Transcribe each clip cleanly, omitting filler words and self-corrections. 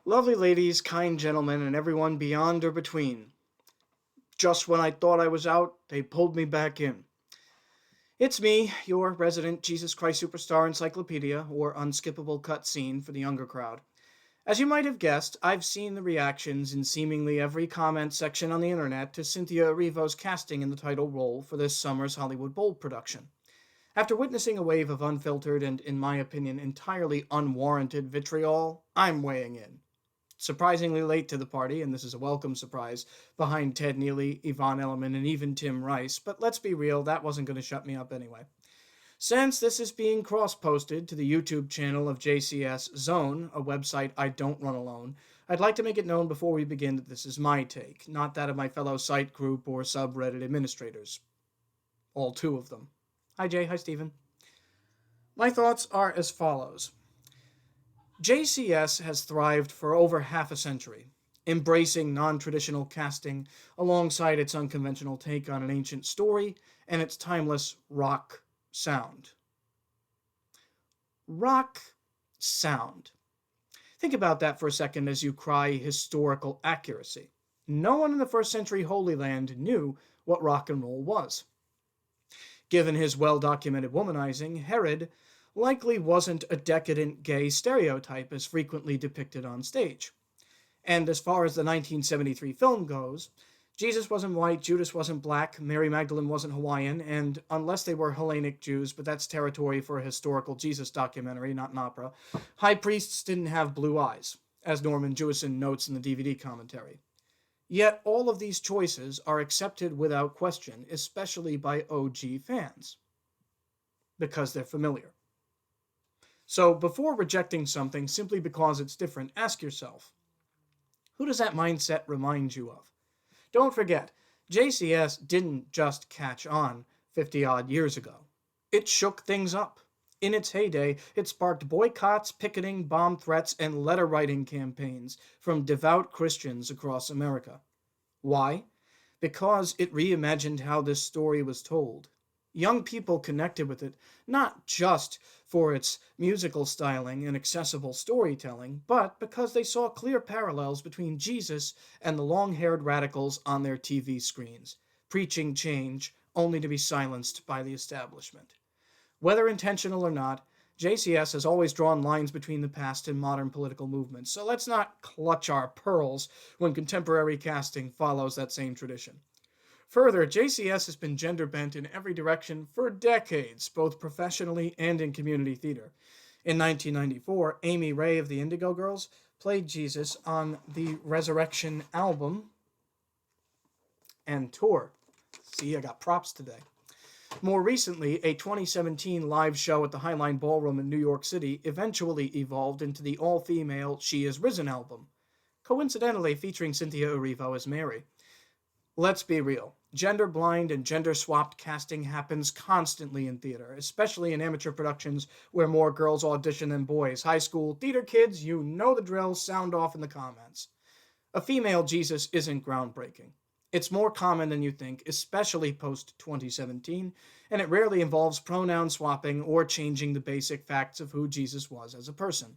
Lovely ladies, kind gentlemen, and everyone beyond or between. Just when I thought I was out, they pulled me back in. It's me, your resident Jesus Christ Superstar Encyclopedia, or unskippable cutscene for the younger crowd. As you might have guessed, I've seen the reactions in seemingly every comment section on the internet to Cynthia Erivo's casting in the title role for this summer's Hollywood Bowl production. After witnessing a wave of unfiltered and, in my opinion, entirely unwarranted vitriol, I'm weighing in. Surprisingly late to the party, and this is a welcome surprise, behind Ted Neely, Yvonne Elliman, and even Tim Rice, but let's be real, that wasn't going to shut me up anyway. Since this is being cross-posted to the YouTube channel of JCS Zone, a website I don't run alone, I'd like to make it known before we begin that this is my take, not that of my fellow site group or subreddit administrators. All two of them. Hi Jay, hi Steven. My thoughts are as follows. JCS has thrived for over half a century, embracing non-traditional casting alongside its unconventional take on an ancient story and its timeless rock sound. Rock sound. Think about that for a second as you cry historical accuracy. No one in the first century Holy Land knew what rock and roll was. Given his well-documented womanizing, Herod likely wasn't a decadent gay stereotype as frequently depicted on stage. And as far as the 1973 film goes, Jesus wasn't white, Judas wasn't black, Mary Magdalene wasn't Hawaiian, and unless they were Hellenic Jews, but that's territory for a historical Jesus documentary, not an opera, high priests didn't have blue eyes, as Norman Jewison notes in the DVD commentary. Yet all of these choices are accepted without question, especially by OG fans, because they're familiar. So before rejecting something simply because it's different, ask yourself, who does that mindset remind you of? Don't forget, JCS didn't just catch on 50-odd years ago. It shook things up. In its heyday, it sparked boycotts, picketing, bomb threats, and letter-writing campaigns from devout Christians across America. Why? Because it reimagined how this story was told. Young people connected with it, not just for its musical styling and accessible storytelling, but because they saw clear parallels between Jesus and the long-haired radicals on their TV screens, preaching change only to be silenced by the establishment. Whether intentional or not, JCS has always drawn lines between the past and modern political movements, so let's not clutch our pearls when contemporary casting follows that same tradition. Further, JCS has been gender-bent in every direction for decades, both professionally and in community theater. In 1994, Amy Ray of the Indigo Girls played Jesus on the Resurrection album and tour. See, I got props today. More recently, a 2017 live show at the Highline Ballroom in New York City eventually evolved into the all-female She Is Risen album, coincidentally featuring Cynthia Erivo as Mary. Let's be real. Gender-blind and gender-swapped casting happens constantly in theater, especially in amateur productions where more girls audition than boys. High school theater kids, you know the drill, sound off in the comments. A female Jesus isn't groundbreaking. It's more common than you think, especially post-2017, and it rarely involves pronoun swapping or changing the basic facts of who Jesus was as a person.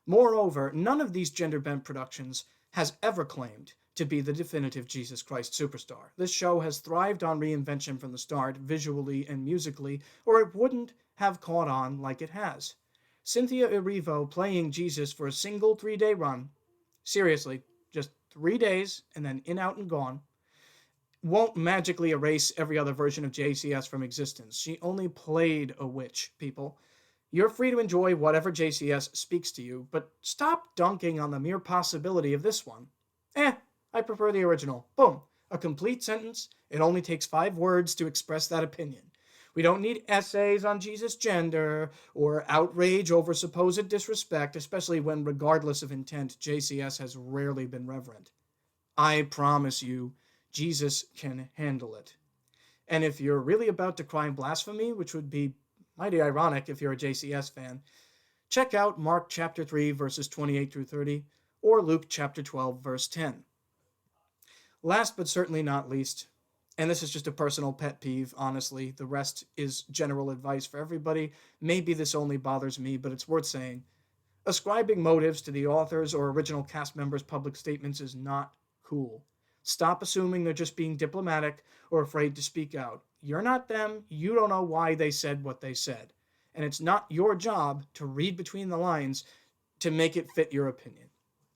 Moreover, none of these gender-bent productions has ever claimed to be the definitive Jesus Christ superstar. This show has thrived on reinvention from the start, visually and musically, or it wouldn't have caught on like it has. Cynthia Erivo playing Jesus for a single 3-day run, seriously, just 3 days and then in, out, and gone, won't magically erase every other version of JCS from existence. She only played a witch, people. You're free to enjoy whatever JCS speaks to you, but stop dunking on the mere possibility of this one. I prefer the original. Boom. A complete sentence. It only takes 5 words to express that opinion. We don't need essays on Jesus' gender or outrage over supposed disrespect, especially when, regardless of intent, JCS has rarely been reverent. I promise you, Jesus can handle it. And if you're really about to cry blasphemy, which would be mighty ironic if you're a JCS fan, check out Mark chapter 3, verses 28 through 30, or Luke chapter 12, verse 10. Last but certainly not least, and this is just a personal pet peeve, honestly, the rest is general advice for everybody. Maybe this only bothers me, but it's worth saying. Ascribing motives to the authors or original cast members' public statements is not cool. Stop assuming they're just being diplomatic or afraid to speak out. You're not them. You don't know why they said what they said. And it's not your job to read between the lines to make it fit your opinion.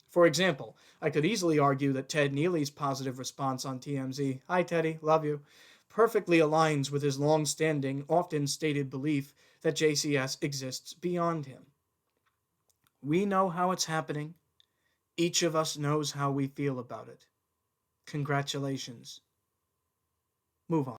For example, I could easily argue that Ted Neely's positive response on TMZ, "Hi Teddy, love you," perfectly aligns with his long-standing, often stated belief that JCS exists beyond him. We know how it's happening. Each of us knows how we feel about it. Congratulations. Move on.